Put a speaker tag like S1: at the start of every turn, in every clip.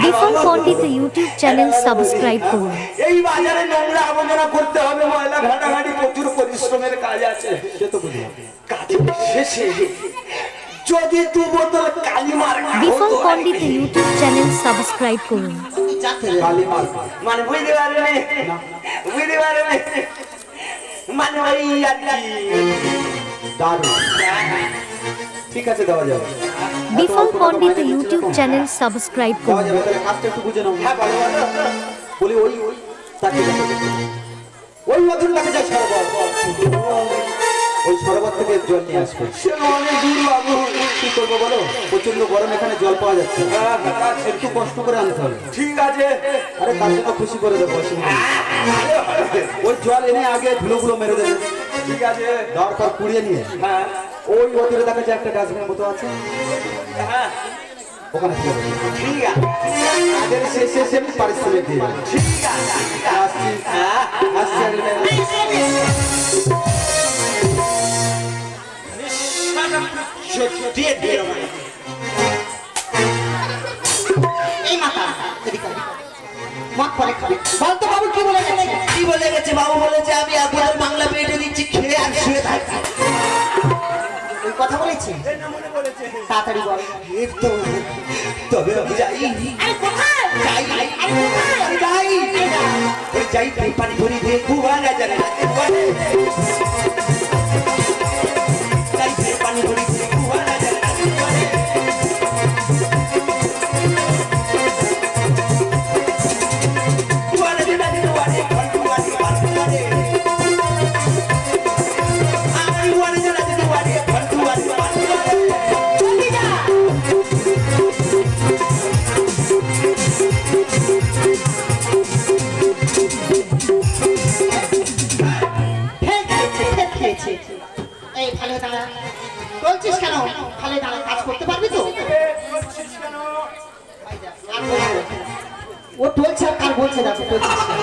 S1: বিফল পণ্ডিত YouTube channel subscribe করুন।
S2: এই বাজারে নোংরা আবর্জনা করতে হবে, ময়লা ঘাটাঘাটি প্রচুর পরিশ্রমের কাজ আছে। সে তো বুঝলাম, কাজের শেষে যদি দু বোতল কালিমার
S1: বিফল পণ্ডিত ইউটিউব চ্যানেল সাবস্ক্রাইব করুন।
S2: কালিমার মানে বুঝতে পারবে, বুঝতে পারবে মানে ওই আর কি। দারুণ, ঠিক আছে দেওয়া যাবে।
S1: বিফল পণ্ডিত ইউটিউব চ্যানেল সাবস্ক্রাইব
S2: দেওয়া
S1: করুন।
S2: যাবে, তাহলে কাজটা একটু বুঝে নাও। হ্যাঁ বলো বলি, ওই ওই তাকে ওই মধুরটাকে যা সরবত, ওই সরবত থেকে জল নিয়ে আসবে। সে অনেক দূর বাবু, কি করবো বলো, প্রচন্ড গরম, এখানে জল পাওয়া যাচ্ছে, একটু কষ্ট করে আনতে হবে। ঠিক আছে, আরে তার জন্য খুশি করে দেবো, ওই জল এনে আগে ধুলোগুলো মেরে দেবে। ঠিক আছে, দেওয়ার পর কুড়িয়ে নিয়ে ওই মধুরে দেখা যায় একটা ডাস্টবিনের মতো আছে, ওখানে ফেলে দেবে। ঠিক আছে, কাজের শেষে সে পারিশ্রমিক দিয়ে দেবে। ঠিক আছে, আসছি আসছি
S3: এই মাথা মত পরে খাবে। বলতো বাবু কি বলে গেছে?
S4: কি বলে গেছে? বাবু বলেছে আমি আপনার বাংলা পেটে দিচ্ছি, খেয়ে আর শুয়ে থাকছি।
S3: ওই কথা বলেছে? তাড়াতাড়ি বল।
S4: এই তো, তবে আমি যাই,
S3: আরে কোথায়
S4: যাই, আমি যাই, ওই যাই পানি ভরি দিয়ে কুয়ারা জানে যাই পানি ভরি দিয়ে কুয়ারা জানে
S3: এই ভালো দাঁড়া বলছিস কেন? ভালো দাঁড়া, কাজ করতে পারবি তো? ও বলছে আর কার বলছে দেখো, বলছিস কেন?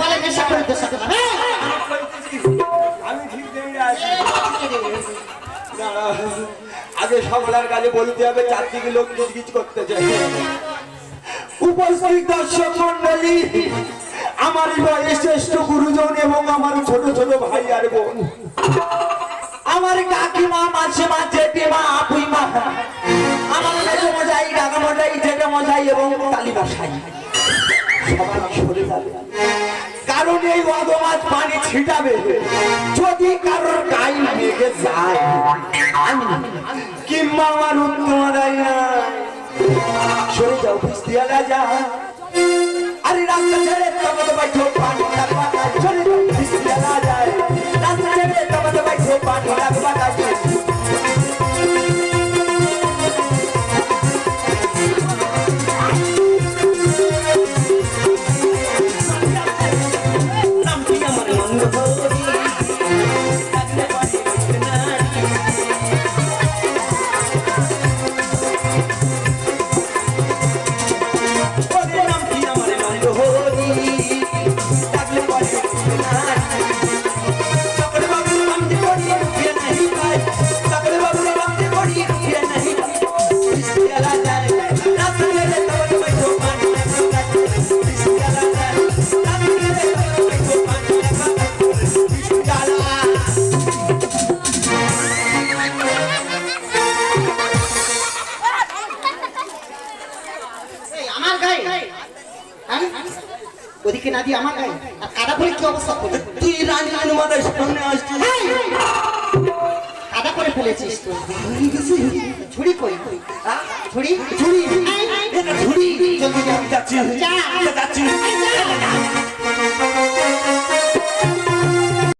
S3: বলে নেশা করে তোর সাথে
S2: আমি ঠিক দেখে আছি। আগে সকলের কাছে বলতে হবে, চারদিকে লোক গিজগিজ করতে চাই। উপস্থিত দর্শক মন্ডলী, আমার শ্রেষ্ঠ গুরুজন এবং আমার ছোট ছোট ভাই আর বোন, আমার কাকিমা, মাসিমা, জেঠিমা, আপুইমা, আমার মেজো মশাই, কাকা মশাই, জেঠা মশাই এবং কালী মশাই, সবাই সরে যাবে, কারণ এই অধমাজ পানি ছিটাবে। যদি কারোর গায়ে লেগে যায় কিংবা আমার উত্তম দেয় না, সরে যাও, বুঝতে যা। আরে রাস্তা ছেড়ে তোমাদের বাইঠো পানি লাগবা, চলে যাও, বুঝতে যায়। রাস্তা ছেড়ে তোমাদের বাইঠো পানি লাগবা।
S3: ওদিকে না দিয়ে আমার গায়ে আর কাদা পরে কি অবস্থা করবে?
S4: তুই রানী মাথায় সামনে আসছিস,
S3: কাদা করে ফেলেছিস তো। ঝুড়ি কই? ঝুড়ি
S4: ঝুড়ি
S3: ঝুড়ি
S4: যাচ্ছি,
S3: যা
S4: যাচ্ছি।